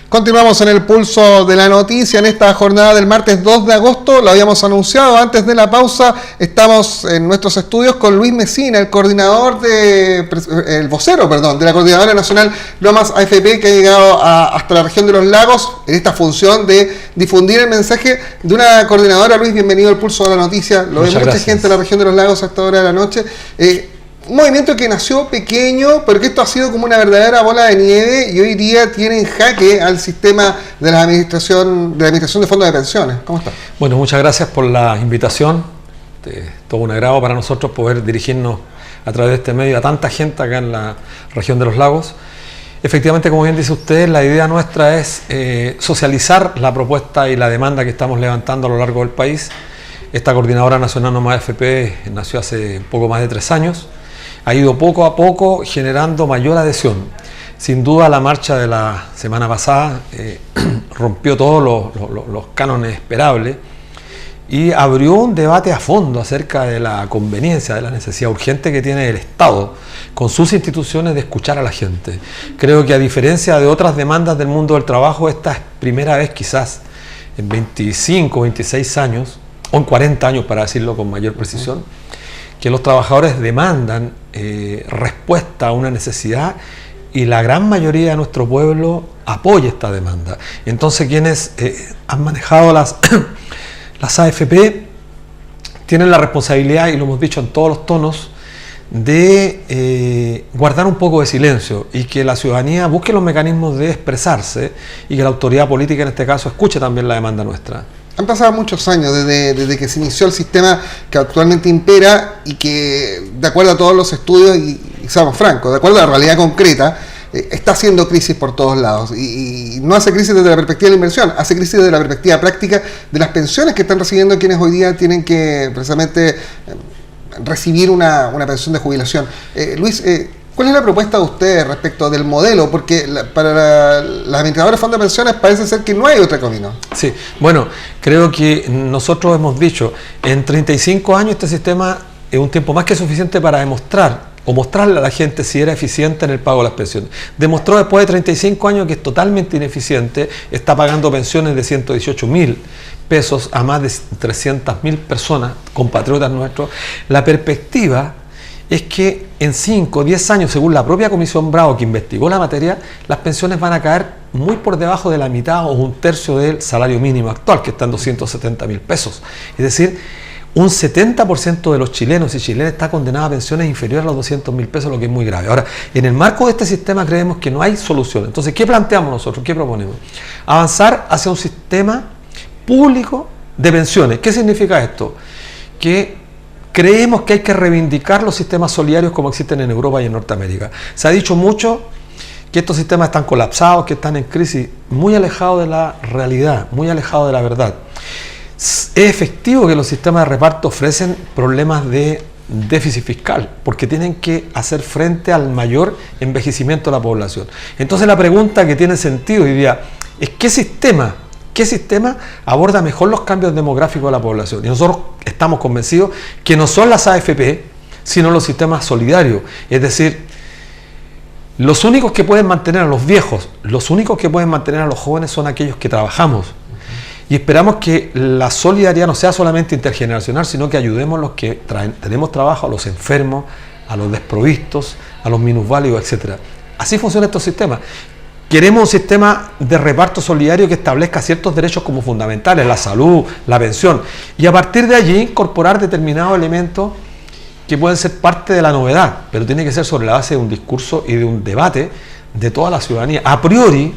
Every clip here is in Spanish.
Continuamos en el pulso de la noticia en esta jornada del martes 2 de agosto. Lo habíamos anunciado antes de la pausa. Estamos en nuestros estudios con Luis Mesina, el vocero de la Coordinadora Nacional Lomas AFP, que ha llegado hasta la región de los lagos en esta función de difundir el mensaje de una coordinadora. Luis, bienvenido al pulso de la noticia. Lo ve mucha gente en la región de los lagos a esta hora de la noche. Un movimiento que nació pequeño, pero que esto ha sido como una verdadera bola de nieve y hoy día tiene en jaque al sistema de la administración de fondos de pensiones. ¿Cómo está? Bueno, muchas gracias por la invitación. Todo un agrado para nosotros poder dirigirnos a través de este medio a tanta gente acá en la región de los lagos. Efectivamente, como bien dice usted, la idea nuestra es socializar la propuesta y la demanda que estamos levantando a lo largo del país. Esta Coordinadora Nacional Lomas AFP nació hace poco más de 3 años. Ha ido poco a poco generando mayor adhesión. Sin duda la marcha de la semana pasada rompió todos los cánones esperables y abrió un debate a fondo acerca de la conveniencia, de la necesidad urgente que tiene el Estado con sus instituciones de escuchar a la gente. Creo que a diferencia de otras demandas del mundo del trabajo, esta es primera vez quizás en 25 o 26 años, o en 40 años para decirlo con mayor precisión, que los trabajadores demandan respuesta a una necesidad y la gran mayoría de nuestro pueblo apoya esta demanda. Entonces quienes han manejado las AFP tienen la responsabilidad, y lo hemos dicho en todos los tonos, de guardar un poco de silencio y que la ciudadanía busque los mecanismos de expresarse y que la autoridad política en este caso escuche también la demanda nuestra. Han pasado muchos años desde que se inició el sistema que actualmente impera y que, de acuerdo a todos los estudios, y seamos francos, de acuerdo a la realidad concreta, está haciendo crisis por todos lados. Y no hace crisis desde la perspectiva de la inversión, hace crisis desde la perspectiva práctica de las pensiones que están recibiendo quienes hoy día tienen que precisamente recibir una pensión de jubilación. Luis, ¿cuál es la propuesta de ustedes respecto del modelo? Porque para las administradoras de fondos de pensiones parece ser que no hay otro camino. Sí, bueno, creo que nosotros hemos dicho, en 35 años este sistema es un tiempo más que suficiente para demostrar o mostrarle a la gente si era eficiente en el pago de las pensiones. Demostró después de 35 años que es totalmente ineficiente, está pagando pensiones de 118.000 pesos a más de 300.000 personas, compatriotas nuestros. La perspectiva es que en 5 o 10 años, según la propia Comisión Bravo que investigó la materia, las pensiones van a caer muy por debajo de la mitad o 1/3 del salario mínimo actual, que está en 270.000 pesos. Es decir, un 70% de los chilenos y chilenas está condenado a pensiones inferiores a los 200.000 pesos, lo que es muy grave. Ahora, en el marco de este sistema creemos que no hay solución. Entonces, ¿qué planteamos nosotros? ¿Qué proponemos? Avanzar hacia un sistema público de pensiones. ¿Qué significa esto? Que creemos que hay que reivindicar los sistemas solidarios como existen en Europa y en Norteamérica. Se ha dicho mucho que estos sistemas están colapsados, que están en crisis, muy alejados de la realidad, muy alejados de la verdad. Es efectivo que los sistemas de reparto ofrecen problemas de déficit fiscal, porque tienen que hacer frente al mayor envejecimiento de la población. Entonces la pregunta que tiene sentido hoy día es ¿qué sistema aborda mejor los cambios demográficos de la población? Y nosotros estamos convencidos que no son las AFP, sino los sistemas solidarios. Es decir, los únicos que pueden mantener a los viejos, los únicos que pueden mantener a los jóvenes son aquellos que trabajamos. Y esperamos que la solidaridad no sea solamente intergeneracional, sino que ayudemos a los que tenemos trabajo, a los enfermos, a los desprovistos, a los minusválidos, etc. Así funciona estos sistemas. Queremos un sistema de reparto solidario que establezca ciertos derechos como fundamentales, la salud, la pensión, y a partir de allí incorporar determinados elementos que pueden ser parte de la novedad, pero tiene que ser sobre la base de un discurso y de un debate de toda la ciudadanía. A priori,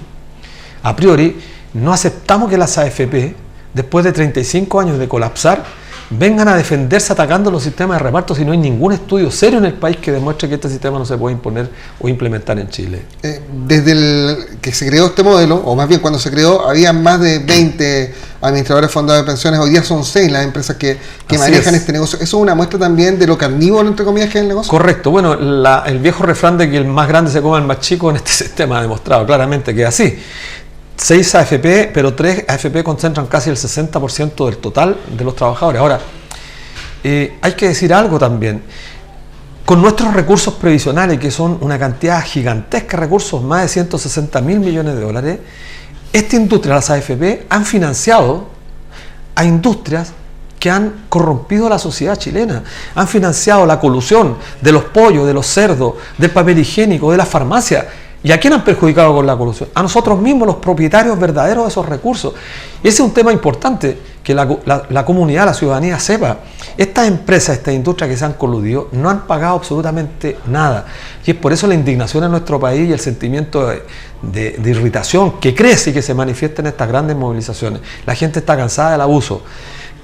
no aceptamos que las AFP, después de 35 años de colapsar, vengan a defenderse atacando los sistemas de reparto si no hay ningún estudio serio en el país que demuestre que este sistema no se puede imponer o implementar en Chile. Desde que se creó este modelo, o más bien cuando se creó, había más de 20 administradores de fondos de pensiones. Hoy día son 6 las empresas que manejan este negocio. ¿Eso es una muestra también de lo carnívoro, entre comillas, que es el negocio? Correcto. Bueno, el viejo refrán de que el más grande se come al más chico en este sistema ha demostrado claramente que es así. 6 AFP, pero 3 AFP concentran casi el 60% del total de los trabajadores. Ahora, hay que decir algo también. Con nuestros recursos previsionales, que son una cantidad gigantesca de recursos, más de 160.000 millones de dólares, esta industria, las AFP, han financiado a industrias que han corrompido a la sociedad chilena, han financiado la colusión de los pollos, de los cerdos, del papel higiénico, de las farmacias. ¿Y a quién han perjudicado con la colusión? A nosotros mismos, los propietarios verdaderos de esos recursos. Y ese es un tema importante, que la comunidad, la ciudadanía sepa. Estas empresas, estas industrias que se han coludido, no han pagado absolutamente nada. Y es por eso la indignación en nuestro país y el sentimiento de irritación que crece y que se manifiesta en estas grandes movilizaciones. La gente está cansada del abuso,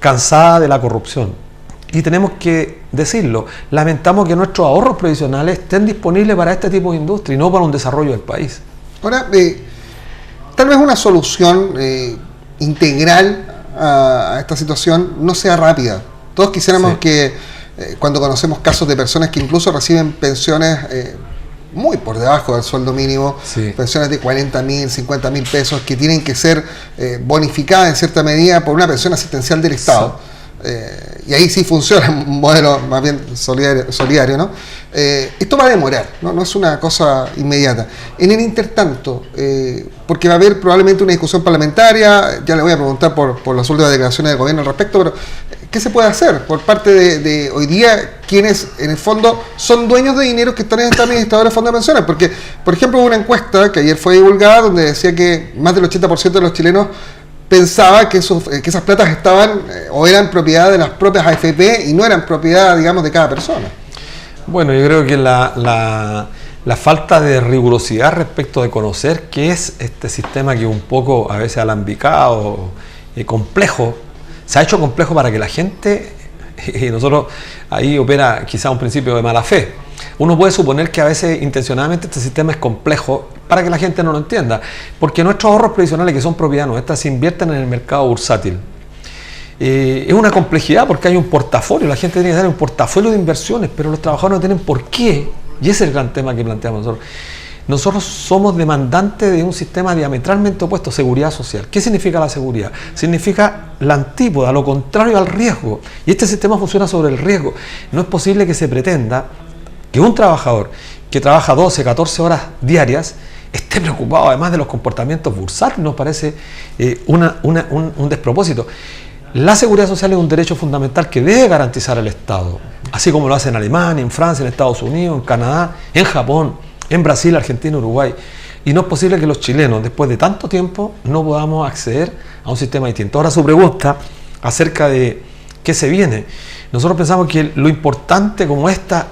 cansada de la corrupción. Y tenemos que decirlo, lamentamos que nuestros ahorros previsionales estén disponibles para este tipo de industria y no para un desarrollo del país. Ahora, tal vez una solución integral a esta situación no sea rápida. Todos quisiéramos que cuando conocemos casos de personas que incluso reciben pensiones muy por debajo del sueldo mínimo, pensiones de 40.000, 50.000 pesos, que tienen que ser bonificadas en cierta medida por una pensión asistencial del Estado. Y ahí sí funciona un modelo más bien solidario, ¿no? Esto va a demorar, no es una cosa inmediata. En el intertanto, porque va a haber probablemente una discusión parlamentaria, ya le voy a preguntar por las últimas declaraciones del gobierno al respecto, pero ¿qué se puede hacer por parte de hoy día quienes en el fondo son dueños de dinero que están en esta administradora de fondos de pensiones? Porque, por ejemplo, hubo una encuesta que ayer fue divulgada donde decía que más del 80% de los chilenos pensaba que esas platas estaban o eran propiedad de las propias AFP y no eran propiedad, digamos, de cada persona. Bueno, yo creo que la falta de rigurosidad respecto de conocer qué es este sistema que un poco a veces alambicado, complejo, se ha hecho complejo para que la gente, y nosotros ahí opera quizá un principio de mala fe. Uno puede suponer que a veces intencionadamente este sistema es complejo para que la gente no lo entienda, porque nuestros ahorros previsionales que son propiedad nuestra se invierten en el mercado bursátil. Es una complejidad porque hay un portafolio, la gente tiene que tener un portafolio de inversiones, pero los trabajadores no tienen por qué, y ese es el gran tema que planteamos nosotros. Nosotros somos demandantes de un sistema diametralmente opuesto, seguridad social. ¿Qué significa la seguridad? Significa la antípoda, lo contrario al riesgo, y este sistema funciona sobre el riesgo. No es posible que se pretenda que un trabajador que trabaja 12, 14 horas diarias esté preocupado además de los comportamientos bursátiles. Nos parece un despropósito. La seguridad social es un derecho fundamental que debe garantizar el Estado, así como lo hace en Alemania, en Francia, en Estados Unidos, en Canadá, en Japón, en Brasil, Argentina, Uruguay. Y no es posible que los chilenos, después de tanto tiempo, no podamos acceder a un sistema distinto. Ahora, su pregunta acerca de qué se viene. Nosotros pensamos que lo importante, como esta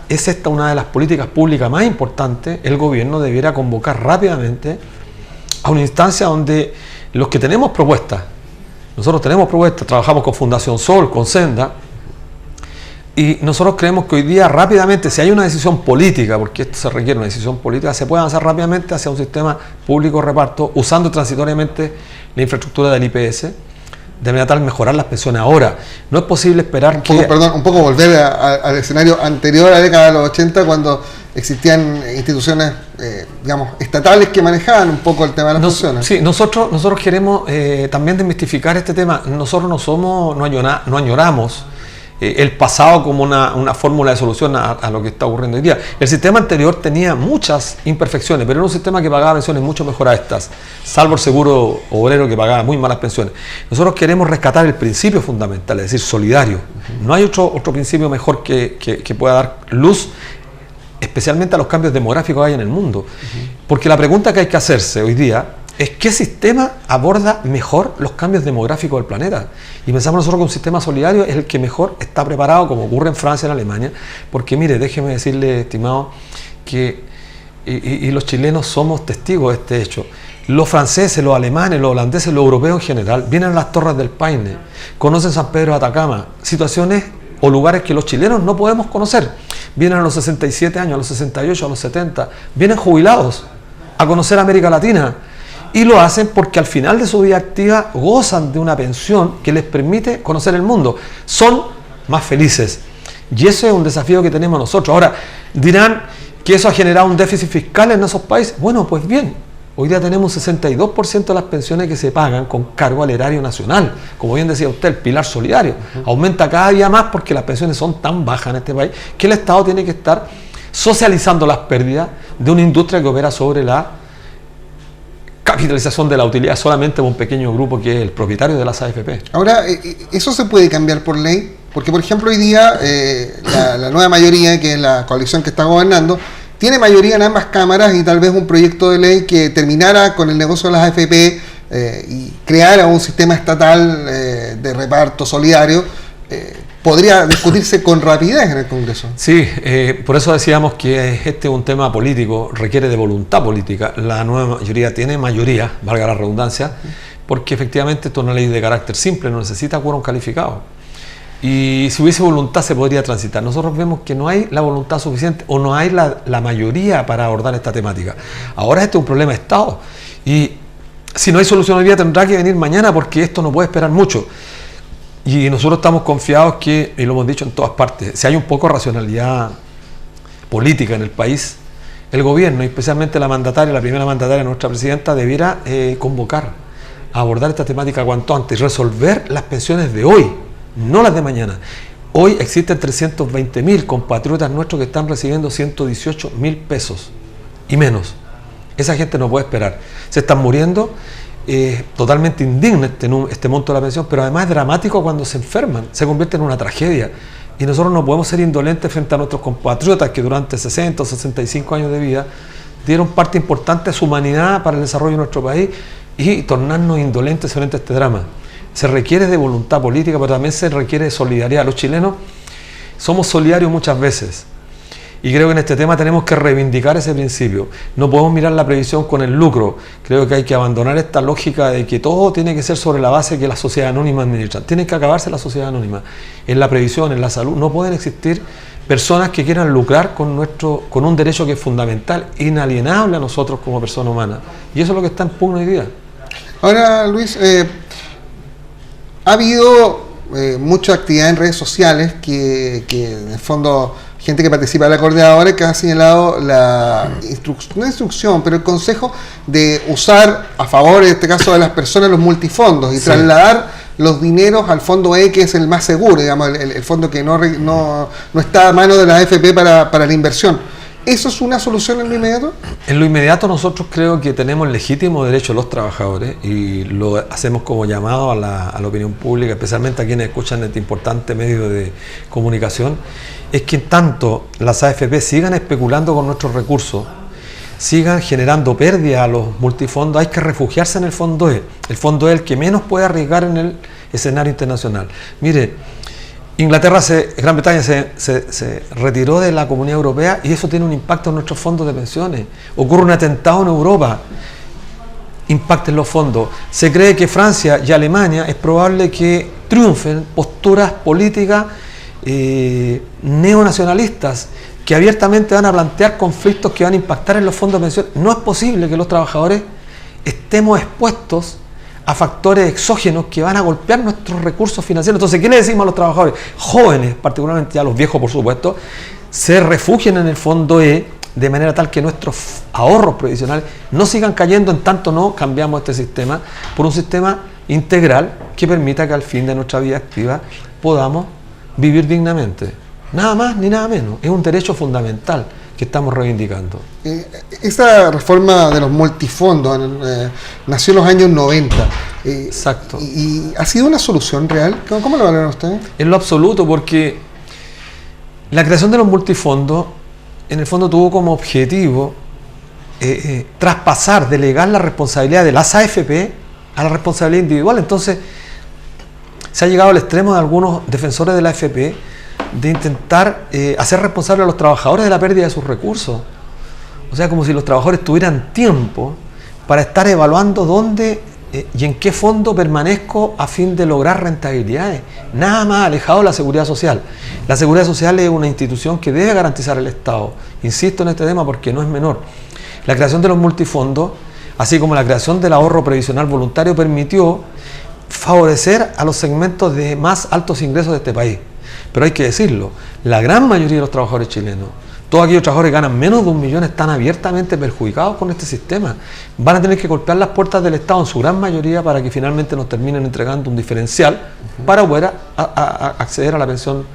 una de las políticas públicas más importantes, el gobierno debiera convocar rápidamente a una instancia donde los que tenemos propuestas, nosotros tenemos propuestas, trabajamos con Fundación Sol, con Senda, y nosotros creemos que hoy día rápidamente, si hay una decisión política, porque esto se requiere una decisión política, se puede avanzar rápidamente hacia un sistema público de reparto, usando transitoriamente la infraestructura del IPS, de manera tal mejorar las pensiones ahora. No es posible esperar un poco volver al escenario anterior a la década de los 80, cuando existían instituciones, digamos, estatales que manejaban un poco el tema de las pensiones. Sí, nosotros queremos también desmistificar este tema. Nosotros no añoramos el pasado como una fórmula de solución a lo que está ocurriendo hoy día. El sistema anterior tenía muchas imperfecciones, pero era un sistema que pagaba pensiones mucho mejor a estas, salvo el seguro obrero que pagaba muy malas pensiones. Nosotros queremos rescatar el principio fundamental, es decir, solidario. No hay otro principio mejor que pueda dar luz, especialmente a los cambios demográficos que hay en el mundo. Porque la pregunta que hay que hacerse hoy día es qué sistema aborda mejor los cambios demográficos del planeta. Y pensamos nosotros que un sistema solidario es el que mejor está preparado, como ocurre en Francia y en Alemania, porque mire, déjeme decirle, estimado, que y los chilenos somos testigos de este hecho. Los franceses, los alemanes, los holandeses, los europeos en general, vienen a las Torres del Paine, conocen San Pedro de Atacama, situaciones o lugares que los chilenos no podemos conocer. Vienen a los 67 años, a los 68, a los 70, vienen jubilados a conocer América Latina. Y lo hacen porque al final de su vida activa gozan de una pensión que les permite conocer el mundo. Son más felices. Y ese es un desafío que tenemos nosotros. Ahora, dirán que eso ha generado un déficit fiscal en esos países. Bueno, pues bien, hoy día tenemos un 62% de las pensiones que se pagan con cargo al erario nacional. Como bien decía usted, el pilar solidario. Aumenta cada día más porque las pensiones son tan bajas en este país que el Estado tiene que estar socializando las pérdidas de una industria que opera sobre la capitalización de la utilidad solamente de un pequeño grupo que es el propietario de las AFP. Ahora, ¿eso se puede cambiar por ley? Porque, por ejemplo, hoy día la nueva mayoría, que es la coalición que está gobernando, tiene mayoría en ambas cámaras y tal vez un proyecto de ley que terminara con el negocio de las AFP y creara un sistema estatal de reparto solidario, podría discutirse con rapidez en el Congreso. Sí, por eso decíamos que este es un tema político, requiere de voluntad política. La nueva mayoría tiene mayoría, valga la redundancia, porque efectivamente esto es una ley de carácter simple, no necesita quórum calificado. Y si hubiese voluntad se podría transitar. Nosotros vemos que no hay la voluntad suficiente o no hay la mayoría para abordar esta temática. Ahora este es un problema de Estado y si no hay solución hoy día tendrá que venir mañana porque esto no puede esperar mucho. Y nosotros estamos confiados que, y lo hemos dicho en todas partes, si hay un poco de racionalidad política en el país, el gobierno, y especialmente la mandataria, la primera mandataria, nuestra presidenta, debiera convocar a abordar esta temática cuanto antes y resolver las pensiones de hoy, no las de mañana. Hoy existen 320.000 compatriotas nuestros que están recibiendo 118.000 pesos y menos. Esa gente no puede esperar. Se están muriendo. Totalmente indigno este monto de la pensión, pero además es dramático cuando se enferman, se convierte en una tragedia. Y nosotros no podemos ser indolentes frente a nuestros compatriotas que durante 60 o 65 años de vida dieron parte importante de su humanidad para el desarrollo de nuestro país y tornarnos indolentes frente a este drama. Se requiere de voluntad política, pero también se requiere de solidaridad. Los chilenos somos solidarios muchas veces. Y creo que en este tema tenemos que reivindicar ese principio. No podemos mirar la previsión con el lucro. Creo que hay que abandonar esta lógica de que todo tiene que ser sobre la base que la sociedad anónima administra. Tiene que acabarse la sociedad anónima. En la previsión, en la salud, no pueden existir personas que quieran lucrar con un derecho que es fundamental, inalienable a nosotros como persona humana. Y eso es lo que está en pugna hoy día. Ahora, Luis, ha habido mucha actividad en redes sociales que en el fondo... gente que participa de la coordinadora que ha señalado no instrucción, pero el consejo de usar a favor, en este caso de las personas, los multifondos y trasladar los dineros al fondo E, que es el más seguro, digamos, el fondo que no está a mano de la AFP para la inversión. ¿Eso es una solución en lo inmediato? En lo inmediato nosotros creo que tenemos legítimo derecho los trabajadores y lo hacemos como llamado a la opinión pública, especialmente a quienes escuchan este importante medio de comunicación, es que tanto las AFP sigan especulando con nuestros recursos, sigan generando pérdidas a los multifondos, hay que refugiarse en el fondo E. El fondo E es el que menos puede arriesgar en el escenario internacional. Mire, Gran Bretaña se retiró de la Comunidad Europea y eso tiene un impacto en nuestros fondos de pensiones. Ocurre un atentado en Europa, impacta en los fondos. Se cree que Francia y Alemania es probable que triunfen posturas políticas neonacionalistas que abiertamente van a plantear conflictos que van a impactar en los fondos de pensiones. No es posible que los trabajadores estemos expuestos a factores exógenos que van a golpear nuestros recursos financieros. Entonces, ¿qué le decimos a los trabajadores? Jóvenes, particularmente a los viejos, por supuesto, se refugien en el fondo E de manera tal que nuestros ahorros previsionales no sigan cayendo en tanto no cambiamos este sistema por un sistema integral que permita que al fin de nuestra vida activa podamos vivir dignamente. Nada más ni nada menos. Es un derecho fundamental que estamos reivindicando. Esa reforma de los multifondos nació en los años 90. Exacto. ¿Y ha sido una solución real? ¿Cómo lo valoran ustedes? En lo absoluto, porque la creación de los multifondos en el fondo tuvo como objetivo traspasar, delegar la responsabilidad de las AFP a la responsabilidad individual. Entonces, se ha llegado al extremo de algunos defensores de la AFP de intentar hacer responsable a los trabajadores de la pérdida de sus recursos. O sea, como si los trabajadores tuvieran tiempo para estar evaluando dónde y en qué fondo permanezco a fin de lograr rentabilidades. Nada más alejado de la seguridad social. La seguridad social es una institución que debe garantizar el Estado. Insisto en este tema porque no es menor. La creación de los multifondos, así como la creación del ahorro previsional voluntario, permitió favorecer a los segmentos de más altos ingresos de este país. Pero hay que decirlo, la gran mayoría de los trabajadores chilenos, todos aquellos trabajadores que ganan menos de 1 millón, están abiertamente perjudicados con este sistema. Van a tener que golpear las puertas del Estado en su gran mayoría para que finalmente nos terminen entregando un diferencial para poder acceder a la pensión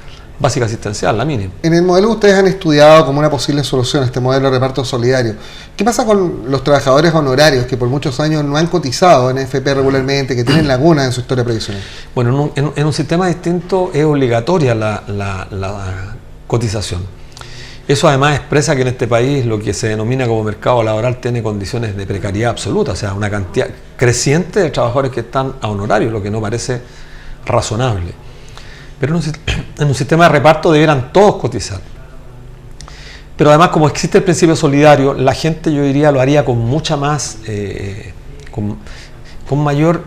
básica asistencial, la mínima. En el modelo que ustedes han estudiado como una posible solución, este modelo de reparto solidario, ¿qué pasa con los trabajadores honorarios que por muchos años no han cotizado en AFP regularmente, que tienen lagunas en su historia previsional? Bueno, en un sistema distinto es obligatoria la cotización. Eso además expresa que en este país lo que se denomina como mercado laboral tiene condiciones de precariedad absoluta, o sea, una cantidad creciente de trabajadores que están a honorarios, lo que no parece razonable. Pero en un sistema de reparto debieran todos cotizar. Pero además, como existe el principio solidario, la gente, yo diría, lo haría con mucha más, con mayor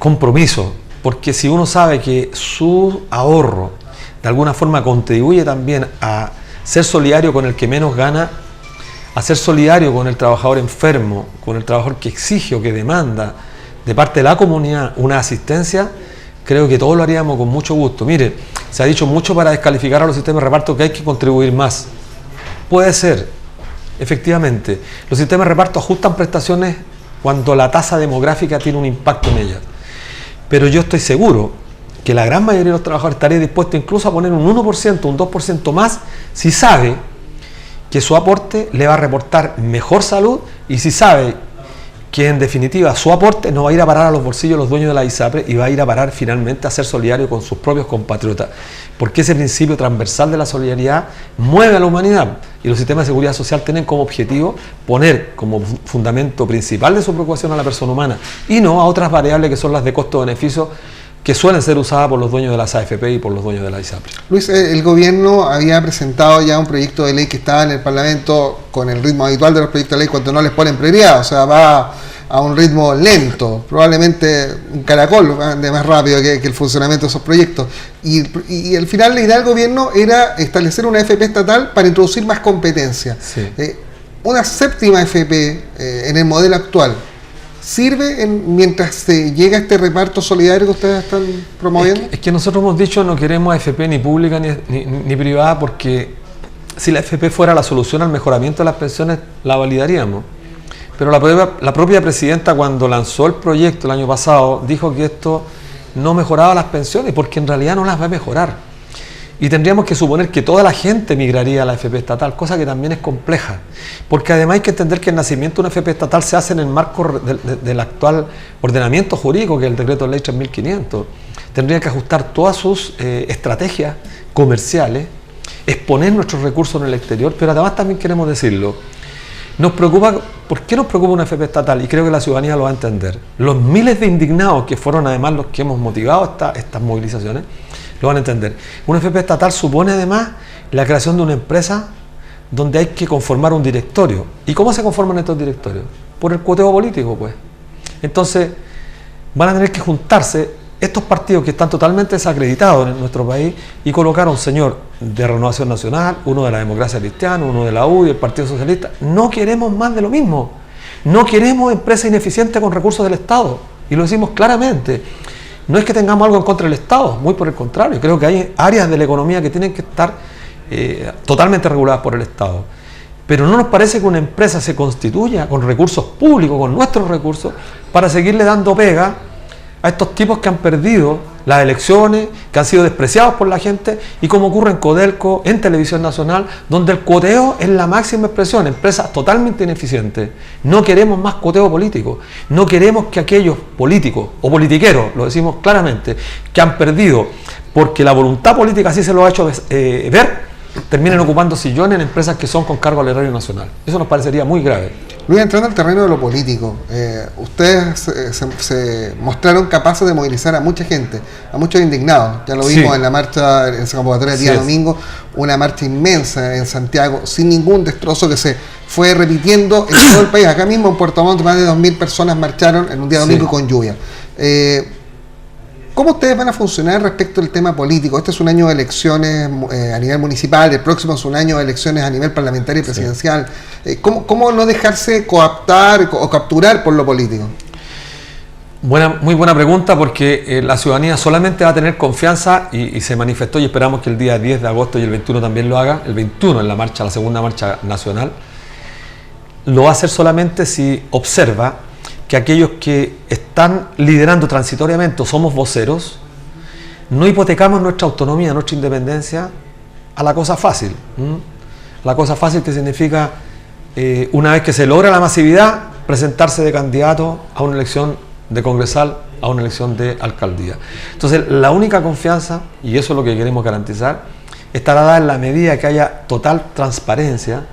compromiso, porque si uno sabe que su ahorro de alguna forma contribuye también a ser solidario con el que menos gana, a ser solidario con el trabajador enfermo, con el trabajador que exige o que demanda de parte de la comunidad una asistencia, creo que todos lo haríamos con mucho gusto. Mire, se ha dicho mucho para descalificar a los sistemas de reparto que hay que contribuir más. Puede ser, efectivamente. Los sistemas de reparto ajustan prestaciones cuando la tasa demográfica tiene un impacto en ellas. Pero yo estoy seguro que la gran mayoría de los trabajadores estaría dispuesto incluso a poner un 1%, un 2% más, si sabe que su aporte le va a reportar mejor salud y si sabe que en definitiva su aporte no va a ir a parar a los bolsillos de los dueños de la ISAPRE y va a ir a parar finalmente a ser solidario con sus propios compatriotas. Porque ese principio transversal de la solidaridad mueve a la humanidad y los sistemas de seguridad social tienen como objetivo poner como fundamento principal de su preocupación a la persona humana y no a otras variables que son las de costo-beneficio que suelen ser usadas por los dueños de las AFP y por los dueños de la ISAPRE. Luis, el gobierno había presentado ya un proyecto de ley que estaba en el Parlamento con el ritmo habitual de los proyectos de ley cuando no les ponen prioridad, o sea, va a un ritmo lento, probablemente un caracol de más rápido que el funcionamiento de esos proyectos. Y al final la idea del gobierno era establecer una AFP estatal para introducir más competencia. Sí. Una séptima AFP en el modelo actual. ¿Sirve mientras se llega a este reparto solidario que ustedes están promoviendo? Es que nosotros hemos dicho no queremos AFP ni pública ni privada porque si la AFP fuera la solución al mejoramiento de las pensiones la validaríamos. Pero la propia presidenta cuando lanzó el proyecto el año pasado dijo que esto no mejoraba las pensiones porque en realidad no las va a mejorar. Y tendríamos que suponer que toda la gente migraría a la AFP estatal, cosa que también es compleja. Porque además hay que entender que el nacimiento de una AFP estatal se hace en el marco del actual ordenamiento jurídico, que es el decreto de ley 3500. Tendría que ajustar todas sus estrategias comerciales, exponer nuestros recursos en el exterior, pero además también queremos decirlo. Nos preocupa, ¿por qué nos preocupa una AFP estatal? Y creo que la ciudadanía lo va a entender. Los miles de indignados que fueron además los que hemos motivado estas movilizaciones, lo van a entender. Una AFP estatal supone además la creación de una empresa donde hay que conformar un directorio. ¿Y cómo se conforman estos directorios? Por el cuoteo político, pues. Entonces, van a tener que juntarse estos partidos que están totalmente desacreditados en nuestro país y colocar a un señor de Renovación Nacional, uno de la Democracia Cristiana, uno de la UDI, el Partido Socialista. No queremos más de lo mismo. No queremos empresas ineficientes con recursos del Estado. Y lo decimos claramente. No es que tengamos algo en contra del Estado, muy por el contrario. Creo que hay áreas de la economía que tienen que estar totalmente reguladas por el Estado. Pero no nos parece que una empresa se constituya con recursos públicos, con nuestros recursos, para seguirle dando pega a estos tipos que han perdido las elecciones, que han sido despreciados por la gente, y como ocurre en Codelco, en Televisión Nacional, donde el cuoteo es la máxima expresión, empresas totalmente ineficientes. No queremos más cuoteo político, no queremos que aquellos políticos o politiqueros, lo decimos claramente, que han perdido porque la voluntad política así se lo ha hecho ver, terminen ocupando sillones en empresas que son con cargo al erario nacional. Eso nos parecería muy grave. Luis, entrando al terreno de lo político, ustedes se mostraron capaces de movilizar a mucha gente, a muchos indignados. Ya lo vimos en la marcha, en esa convocatoria del día domingo, una marcha inmensa en Santiago, sin ningún destrozo que se fue repitiendo en todo el país. Acá mismo en Puerto Montt más de 2.000 personas marcharon en un día domingo con lluvia. ¿Cómo ustedes van a funcionar respecto al tema político? Este es un año de elecciones a nivel municipal, el próximo es un año de elecciones a nivel parlamentario y presidencial. ¿Cómo no dejarse coaptar o capturar por lo político? Muy buena pregunta, porque la ciudadanía solamente va a tener confianza y se manifestó, y esperamos que el día 10 de agosto y el 21 también lo haga, el 21 en la marcha, la segunda marcha nacional, lo va a hacer solamente si observa que aquellos que están liderando transitoriamente o somos voceros, no hipotecamos nuestra autonomía, nuestra independencia a la cosa fácil. La cosa fácil que significa, una vez que se logra la masividad, presentarse de candidato a una elección de congresal, a una elección de alcaldía. Entonces, la única confianza, y eso es lo que queremos garantizar, estará dada en la medida que haya total transparencia.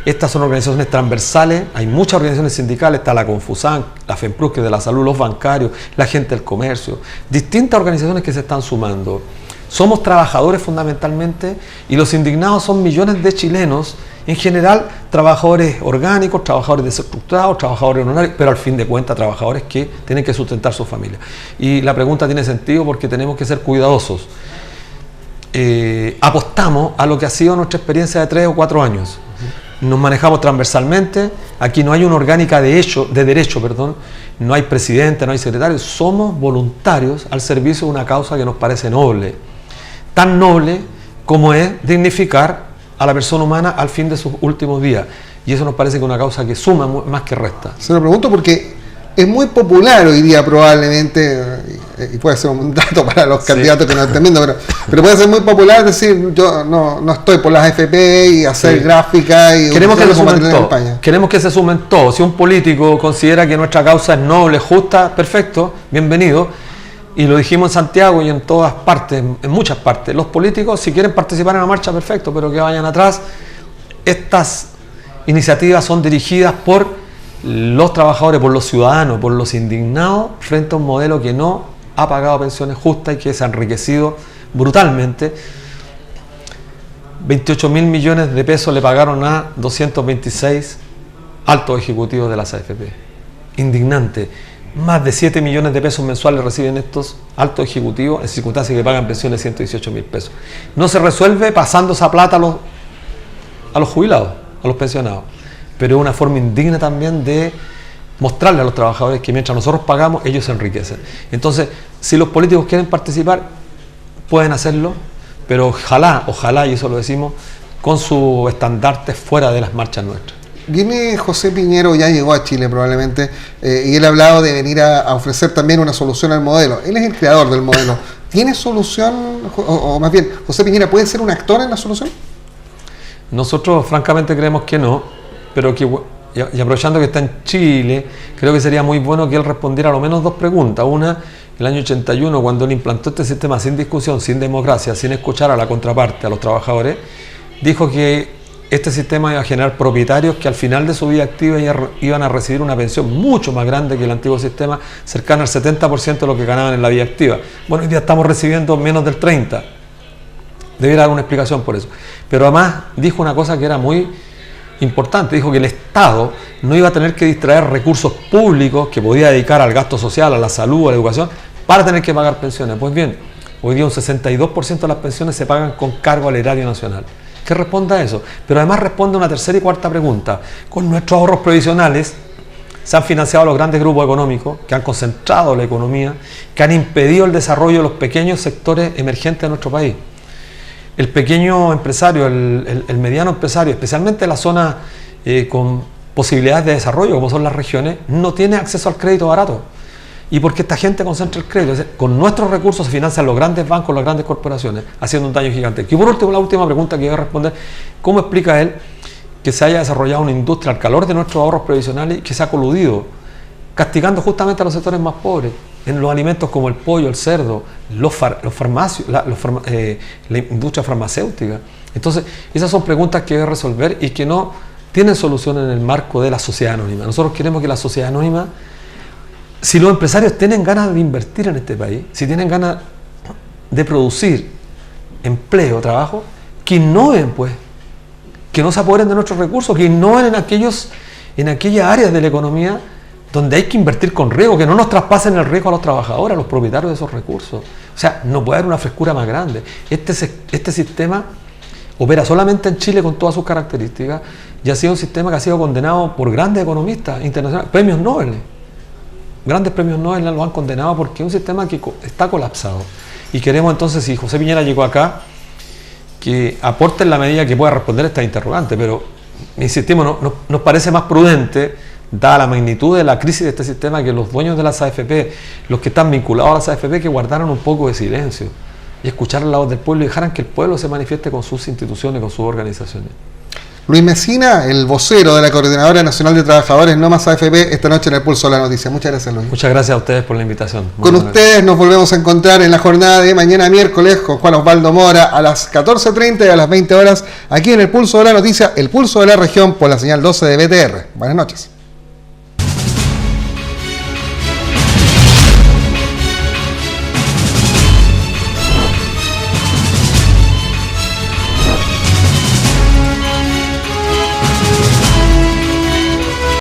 Estas son organizaciones transversales, hay muchas organizaciones sindicales, está la Confusan, la FEMPRUS, que es de la salud, los bancarios, la gente del comercio, distintas organizaciones que se están sumando. Somos trabajadores fundamentalmente, y los indignados son millones de chilenos, en general trabajadores orgánicos, trabajadores desestructurados, trabajadores honorarios, pero al fin de cuentas trabajadores que tienen que sustentar su familia. Y la pregunta tiene sentido porque tenemos que ser cuidadosos. Apostamos a lo que ha sido nuestra experiencia de 3 o 4 años. Nos manejamos transversalmente, aquí no hay una orgánica de derecho, no hay presidente, no hay secretario, somos voluntarios al servicio de una causa que nos parece noble, tan noble como es dignificar a la persona humana al fin de sus últimos días, y eso nos parece que es una causa que suma más que resta. Se lo pregunto porque es muy popular hoy día probablemente, y puede ser un dato para los candidatos que nos estén viendo, pero puede ser muy popular decir, yo no estoy por las AFP y hacer gráfica y queremos que se sumen todos. Queremos que se sumen todos. Si un político considera que nuestra causa es noble, justa, perfecto, bienvenido. Y lo dijimos en Santiago y en todas partes, en muchas partes. Los políticos, si quieren participar en la marcha, perfecto, pero que vayan atrás. Estas iniciativas son dirigidas por los trabajadores, por los ciudadanos, por los indignados, frente a un modelo que no ha pagado pensiones justas y que se ha enriquecido brutalmente. 28.000 millones de pesos le pagaron a 226 altos ejecutivos de las AFP. Indignante. Más de 7 millones de pesos mensuales reciben estos altos ejecutivos en circunstancias que pagan pensiones de 118.000 pesos. No se resuelve pasando esa plata a los jubilados, a los pensionados, pero es una forma indigna también de mostrarle a los trabajadores que mientras nosotros pagamos, ellos se enriquecen. Entonces, si los políticos quieren participar, pueden hacerlo, pero ojalá, y eso lo decimos, con su estandarte fuera de las marchas nuestras. Viene José Piñera, ya llegó a Chile probablemente, y él ha hablado de venir a ofrecer también una solución al modelo. Él es el creador del modelo. ¿Tiene solución, o más bien, José Piñera puede ser un actor en la solución? Nosotros francamente creemos que no, pero que, y aprovechando que está en Chile, creo que sería muy bueno que él respondiera a lo menos 2 preguntas. Una, el año 81, cuando él implantó este sistema sin discusión, sin democracia, sin escuchar a la contraparte, a los trabajadores, dijo que este sistema iba a generar propietarios que al final de su vida activa iban a recibir una pensión mucho más grande que el antiguo sistema, cercana al 70% de lo que ganaban en la vida activa. Bueno, hoy día estamos recibiendo menos del 30%. Debiera dar una explicación por eso. Pero además dijo una cosa que era muy importante, dijo que el Estado no iba a tener que distraer recursos públicos que podía dedicar al gasto social, a la salud, a la educación, para tener que pagar pensiones. Pues bien, hoy día un 62% de las pensiones se pagan con cargo al erario nacional. Que responda a eso, pero además responde a una tercera y cuarta pregunta. Con nuestros ahorros previsionales se han financiado los grandes grupos económicos que han concentrado la economía, que han impedido el desarrollo de los pequeños sectores emergentes de nuestro país. El pequeño empresario, el mediano empresario, especialmente en la zona con posibilidades de desarrollo, como son las regiones, no tiene acceso al crédito barato. Y porque esta gente concentra el crédito, con nuestros recursos se financian los grandes bancos, las grandes corporaciones, haciendo un daño gigante. Y por último, la última pregunta que voy a responder, ¿cómo explica él que se haya desarrollado una industria al calor de nuestros ahorros previsionales y que se ha coludido, castigando justamente a los sectores más pobres, en los alimentos como el pollo, el cerdo, los farmacios, la industria farmacéutica? Entonces, esas son preguntas que hay que resolver y que no tienen solución en el marco de la sociedad anónima. Nosotros queremos que la sociedad anónima, si los empresarios tienen ganas de invertir en este país, si tienen ganas de producir empleo, trabajo, que innoven, pues, que no se apoderen de nuestros recursos, que innoven en aquellas áreas de la economía donde hay que invertir con riesgo, que no nos traspasen el riesgo a los trabajadores, a los propietarios de esos recursos. O sea, no puede haber una frescura más grande. Este sistema opera solamente en Chile con todas sus características y ha sido un sistema que ha sido condenado por grandes economistas internacionales, premios Nobel. Grandes premios Nobel lo han condenado porque es un sistema que está colapsado. Y queremos entonces, si José Piñera llegó acá, que aporte en la medida que pueda responder esta interrogante, pero insistimos, nos parece más prudente, dada la magnitud de la crisis de este sistema, que los dueños de las AFP, los que están vinculados a las AFP, que guardaran un poco de silencio. y escuchar la voz del pueblo y dejaran que el pueblo se manifieste con sus instituciones, con sus organizaciones. Luis Mesina, el vocero de la Coordinadora Nacional de Trabajadores No Más AFP, esta noche en el Pulso de la Noticia. Muchas gracias, Luis. Muchas gracias a ustedes por la invitación. Con ustedes nos volvemos a encontrar en la jornada de mañana miércoles con Juan Osvaldo Mora a las 14:30 y a las 20 horas aquí en el Pulso de la Noticia, el Pulso de la Región por la señal 12 de BTR. Buenas noches.